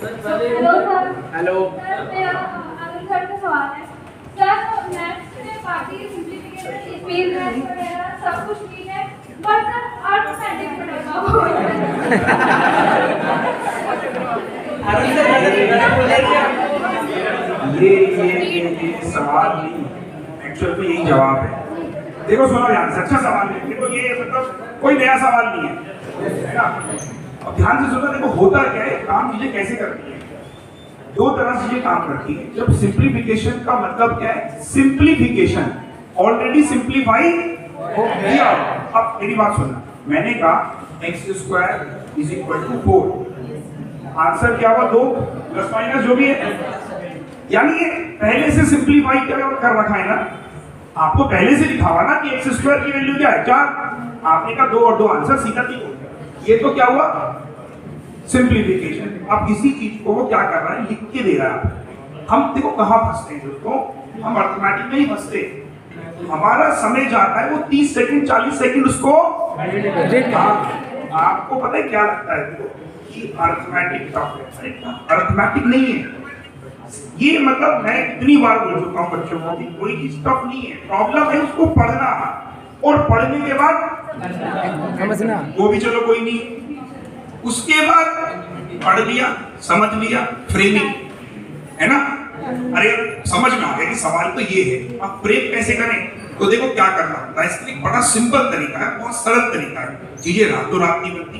Hello sir. Hello sir मेरा आनंद sir का सवाल है। सर मैथ्स में बाकी सिंप्लीफिकेशन स्पीड मैथ्स वगैरह सब कुछ ठीक है, पर सर अर्थमेटिक पढ़ेगा ये सवाल नहीं, एक्चुअल में यही जवाब है। देखो सुनो ध्यान से, अच्छा सवाल है। देखो ये मतलब कोई नया सवाल नहीं है ना। अब ध्यान से सुनो, देखो होता क्या है, काम चीजें कैसे करती है। दो तरह से ये काम करती है। जब सिंप्लीफिकेशन का मतलब क्या है, सिंप्लीफिकेशन ऑलरेडी सिंप्लीफाई हो गया। अब मेरी बात सुनना, मैंने कहा x² is equal to 4, answer क्या हुआ 2 प्लस माइनस जो भी है, यानी ये पहले से सिंप्लीफाई कर रखा है ना। आपको पहले से लिखा हुआ ना कि x² की वैल्यू क्या है 4, आपने कहा 2 और 2 आंसर सीधा 3 हो गया। ये तो क्या हुआ सिंप्लीफिकेशन। अब इसी चीज को वो क्या कर रहा है, लिख के दे रहा है। हम देखो कहाँ फंसते हैं दोस्तों, हम अर्थमेटिक में ही फंसते। हमारा समय जाता है वो 30 सेकंड 40 सेकंड उसको। आपको पता है क्या लगता है कि अर्थमेटिक टफ है, अर्थमेटिक नहीं है ये। मतलब मैं कितनी बार बोल चुका हूँ बच्चों को कि कोई चीज टफ नहीं है, प्रॉब्लम है उसको पढ़ना, और पढ़ने के बाद समझना, वो भी चलो कोई नहीं, उसके बाद पढ़ लिया समझ लिया, फ्रेमिंग है ना। अरे समझ में आ गया कि सवाल तो ये है, अब फ्रेम कैसे करें। तो देखो क्या करना होता है, इसके लिए बड़ा सिंपल तरीका है, बहुत सरल तरीका है। चीजें रातों रात नहीं बनती।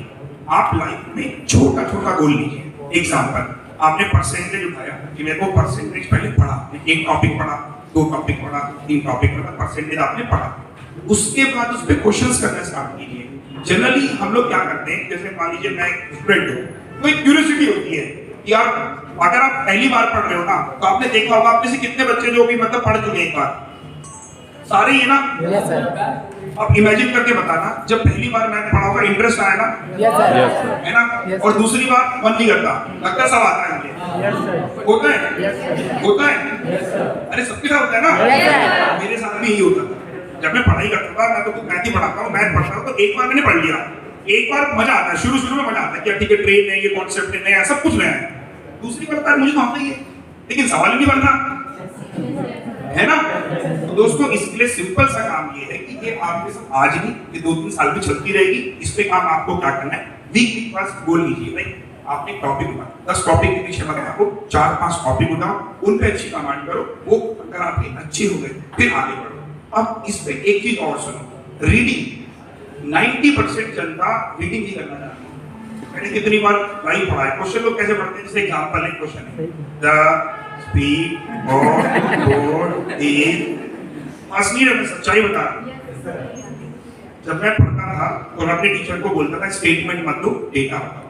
आप लाइफ में छोटा छोटा गोल लीजिए। एग्जाम्पल, आपने परसेंटेज उठाया कि मेरे को परसेंटेज पहले पढ़ा, एक टॉपिक पढ़ा, 2 टॉपिक पढ़ा, 3 टॉपिक पढ़ा, परसेंटेज आपने पढ़ा। उसके बाद उस पर क्वेश्चंस करना स्टार्ट कीजिए। जनरली हम लोग क्या करते हैं, जैसे मान लीजिए मैं स्टूडेंट हूँ, तो एक क्यूरियोसिटी होती है कि यार अगर आप पहली बार पढ़ रहे हो ना, तो आपने देखा होगा आप में से कितने बच्चे जो भी मतलब पढ़ चुके एक बार, सारे ही है ना। Yes sir. अब इमेजिन करके बताना, जब पहली बार मैथ पढ़ा होगा इंटरेस्ट आया ना। Yes sir. है ना। और दूसरी बार मन नहीं करता, लगता सब आता है मुझे। Yes sir. होता है होता है। अरे सबके साथ होता है ना। मेरे साथ भी यही होता था। जब मैं पढ़ाई करता था, मैं तो मैथ ही पढ़ाता हूँ, मैथ पढ़ता हूँ, तो एक बार मैंने पढ़ लिया, एक बार मजा आता है, शुरू शुरू में मजा आता है कि ठीक है ट्रेन है, ये कॉन्सेप्ट नया है, सब कुछ नया है। दूसरी बार मुझे तो आता ही है, लेकिन सवाल नहीं बनना है ना। तो दोस्तों इसके लिए सिंपल सा काम ये है कि ये आपके साथ आज नहीं, ये 2-3 साल भी चलती रहेगी। इस पे काम आपको क्या करना है, वीक पास गोल लीजिए भाई। आपने टॉपिक उठाओ, 10 टॉपिक के पीछे मत भागो, 4-5 टॉपिक उठाओ, उन पे अच्छी कमांड करो। वो अगर आपके अच्छे हो गए फिर आगे बढ़ो। अब इस पे एक चीज और सुनो, रीडिंग 90% जनता रीडिंग नहीं करना चाहती। मैंने कितनी बार लाइव पढ़ा है, क्वेश्चन लोग कैसे पढ़ते हैं, जैसे एग्जांपल एक क्वेश्चन है, the speed of boat is, असली में सच्चाई बता रहा। जब मैं पढ़ता था तो मैं अपने टीचर को बोलता था स्टेटमेंट मत दो, डेटा बताओ।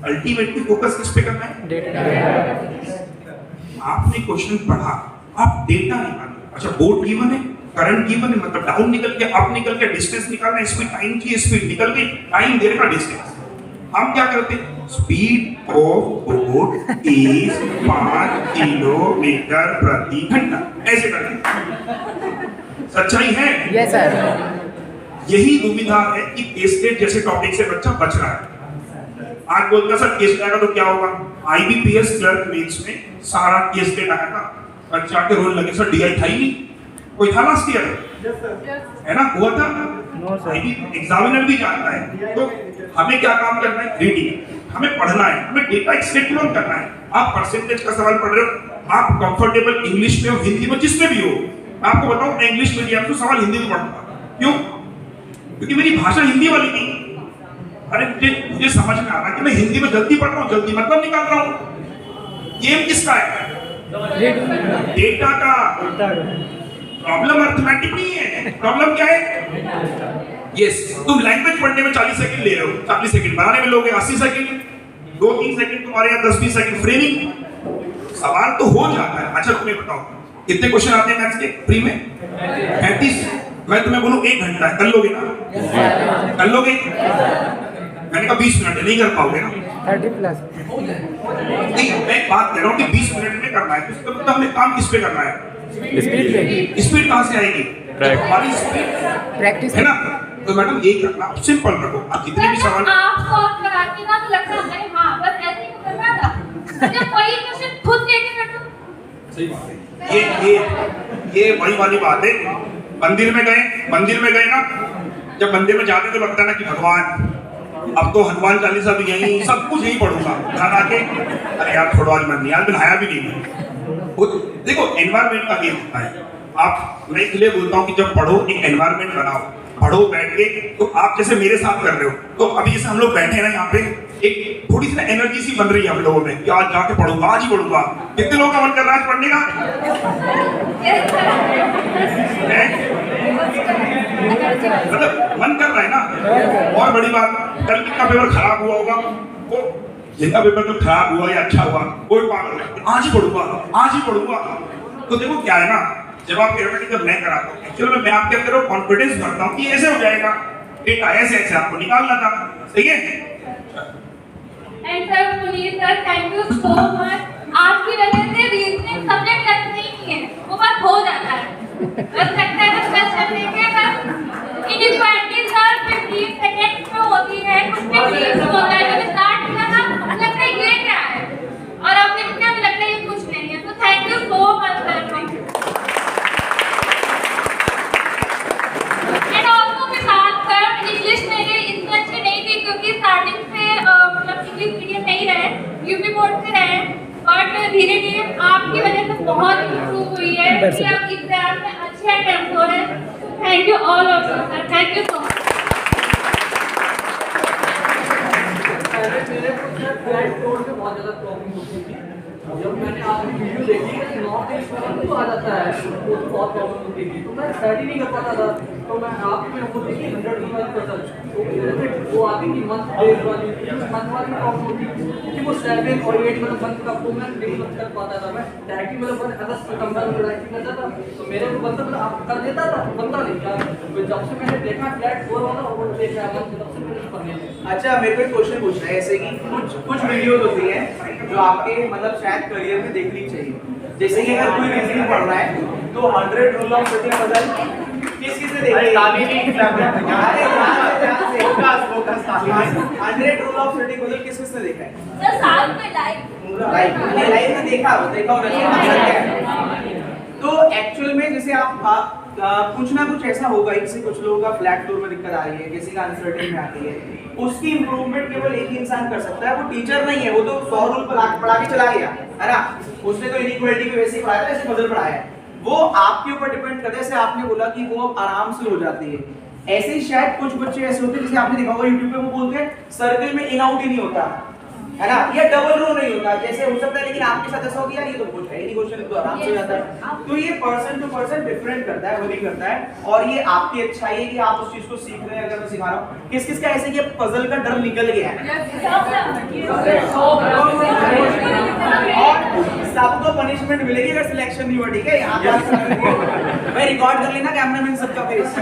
अल्टीमेटली फोकस किस पे करना है, डेटा। आपने क्वेश्चन पढ़ा, आप डेटा निकालो। अच्छा बोट गिवन है, करंट गिवन है, मतलब डाउन निकल के अप निकल के डिस्टेंस निकालना है, स्पीड टाइम की स्पीड निकल गई, टाइम दे रखा डिस्टेंस। हम क्या करते हैं, speed of boat is 5 kilometre प्रति घंटा, ऐसे करते हैं। सच्चाई है। Yes sir. यही दुविधा है कि केस स्टेट जैसे टॉपिक से बच्चा बच रहा है। आज बोलता सर केस आएगा तो क्या होगा, IBPS क्लर्क मेंस में सारा केस स्टेट आया था, बच्चा के रोल लगे सर DI था ही नहीं, कोई था लास्ट ईयर है ना, हुआ था। एग्जामिनर भी जानता है। तो हमें क्या काम करना है, रीडिंग, हमें पढ़ना है, हमें डेटा एक्सट्रैक्ट करना है। आप परसेंटेज का सवाल पढ़ रहे हो, आप कंफर्टेबल इंग्लिश में हो, हिंदी में, जिसमें भी हो। मैं आपको बताऊं, मैं इंग्लिश में दिया तो सवाल हिंदी में पढ़ता, क्यों, क्योंकि मेरी भाषा हिंदी वाली थी। अरे मुझे समझ में आ रहा कि मैं हिंदी में जल्दी पढ़ रहा हूँ, जल्दी मतलब निकाल रहा हूँ। गेम किसका है, डेटा का। प्रॉब्लम अर्थमेटिक नहीं है, प्रॉब्लम क्या है, यस तुम लैंग्वेज पढ़ने में 40 सेकंड ले रहे हो, 40 सेकंड बनाने में लोगे 80 सेकंड, 2-3 सेकंड तुम्हारे यहाँ 10-20 सेकंड फ्रेमिंग। सवाल तो हो जाता है। अच्छा तुम्हें बताओ कितने क्वेश्चन आते हैं मैथ्स के प्री में, 35। मैं तुम्हें बोलूं 1 घंटा है, कर लोगे ना, कर लोगे। मैंने कहा 20 मिनट है, नहीं कर पाओगे ना, 30+। नहीं मैं बात कर रहा हूँ कि 20 मिनट में करना है, तो इसका मतलब हमें काम किस पे करना है, स्पीड पे। स्पीड कहाँ से आएगी, हमारी स्पीड प्रैक्टिस है ना। तो मैडम ये करना, आप सिंपल रखो, आप जितने भी सवाल आप सॉल्व कराती ना तो लगता है हां बस ऐसे ही करना था। जब वही क्वेश्चन खुद लेके कर दो। सही बात है। ये वही वाली बात है। मंदिर में गए ना, जब मंदिर में जाते तो लगता है ना कि भगवान अब तो हनुमान चालीसा भी यही, सब कुछ यही पढ़ूंगा। घर आके अरे यार छोड़ो, आज मन नहीं, आज नहाया भी नहीं। देखो एनवायरमेंट का गेम होता है। आप, मैं इसलिए बोलता हूँ कि जब पढ़ो एक एनवायरमेंट बनाओ, पढ़ो बैठ के। तो आप जैसे मेरे साथ कर रहे हो, तो अभी जैसे हम लोग बैठे हैं ना यहाँ पे, एक थोड़ी सी एनर्जी सी बन रही है हम लोगों में कि आज जाके पढ़ूंगा, आज ही पढ़ूंगा। कितने लोगों का मन कर रहा है आज पढ़ने का? मतलब मन कर रहा है ना। और बड़ी बात, कल कितना पेपर खराब हुआ होगा, वो जिनका पेपर कल खराब हुआ या अच्छा हुआ, कोई पागल है, आज ही पढ़ूंगा, आज ही पढ़ूंगा। तो देखो क्या है ना, जब आप पेरेमेटिक जब मैं कराता हूँ, एक्चुअली मैं आपके अंदर कॉन्फिडेंस भरता हूँ कि ऐसे हो जाएगा, एक ऐसे आपको निकालना था। सही है। And sir Puneet sir, thank you so much. आपकी वजह से रीजनिंग सब्जेक्ट लगता ही नहीं है, वो बस हो जाता है। बस लगता है बस क्वेश्चन लेके बस इनइक्वालिटीज हर 15 सेकंड में होती है, कुछ भी ठीक होता है। जब स्टार्ट किया था लगता है ये क्या है, और अब लिखने में लगता है ये कुछ नहीं है। तो thank you so much sir. And also के साथ सर इंग्लिश मेरे इतने अच्छे नहीं थे, क्योंकि स्टार्टिंग से मतलब इंग्लिश मीडियम नहीं रहे, यूपी बोर्ड से रहे। बट धीरे धीरे आपकी वजह से बहुत इम्प्रूव हुई है कि अब एग्जाम में अच्छे अटेम्प्ट हो रहे हैं। Thank you all of you sir, thank you so much. मेरे को सर फ्लैट फ्लोर में बहुत ज़्यादा प्रॉब्लम होती थी। जब मैंने आपकी वीडियो देखी, नॉर्थ ईस्ट में तो आ जाता है, वो तो बहुत प्रॉब्लम होती थी, तो मैं स्टडी नहीं कर पाता था। तो मैं आपकी वो देखी 100% वो आती थी मंथ बेस वाली, मंथ वाली प्रॉब्लम होती थी कि वो 7 और 8 मतलब मंथ का वो मैं नहीं कर पाता था। मैं डायरेक्टली मतलब अगस्त सितंबर में डायरेक्टली करता था, तो मेरे को मतलब आप कर देता था, बनता नहीं था। तो जब से मैंने देखा फ्लैट फ्लोर वाला वो देखा, तब से मैंने पढ़ने लगा। अच्छा, मेरे को एक क्वेश्चन पूछना है, जैसे कि कुछ वीडियोस होती हैं जो आपके मतलब शायद करियर में देखनी चाहिए। जैसे कि अगर कोई रीजनिंग पढ़ रहा है तो 100 रूल ऑफ थर्टी पजल किस से देखिए? 100 रूल ऑफ थर्टी पजल किस से देखा है? सर साथ में लाइव में देखा होगा। तो एक्चुअल में जैसे आप कुछ ना कुछ ऐसा होगा, जैसे कुछ लोगों का फ्लैट फ्लोर में दिक्कत आ रही है, किसी का अनसर्टेन में आती है, उसकी इंप्रूवमेंट केवल एक ही इंसान कर सकता है, वो टीचर नहीं है। वो तो 100 रूल पढ़ा के चला गया है ना, उसने तो इनइक्वालिटी पे वैसे ही पढ़ाया, वैसे पजल पढ़ाया है। वो आपके ऊपर डिपेंड करता है। जैसे आपने बोला कि वो आराम से हो जाती है, ऐसे ही शायद कुछ बच्चे ऐसे होते हैं, जैसे आपने देखा होगा यूट्यूब पे वो बोलते हैं सर्कल में इन आउट ही नहीं होता है ना, या डबल रो नहीं होता, जैसे हो सकता है, लेकिन आपके साथ ऐसा हो गया, ये तो कुछ है नहीं, क्वेश्चन तो आराम से हो जाता है। तो ये पर्सन टू पर्सन डिफरेंट करता है, वही करता है। और ये आपकी अच्छाई है कि आप उस चीज को सीख रहे हैं। अगर मैं सिखा रहा हूँ, किस किस का ऐसे कि पजल का डर निकल गया है, और सबको पनिशमेंट मिलेगी अगर सिलेक्शन नहीं हुआ, ठीक है। यहाँ मैं रिकॉर्ड कर लेना कैमरामैन सबका फेस।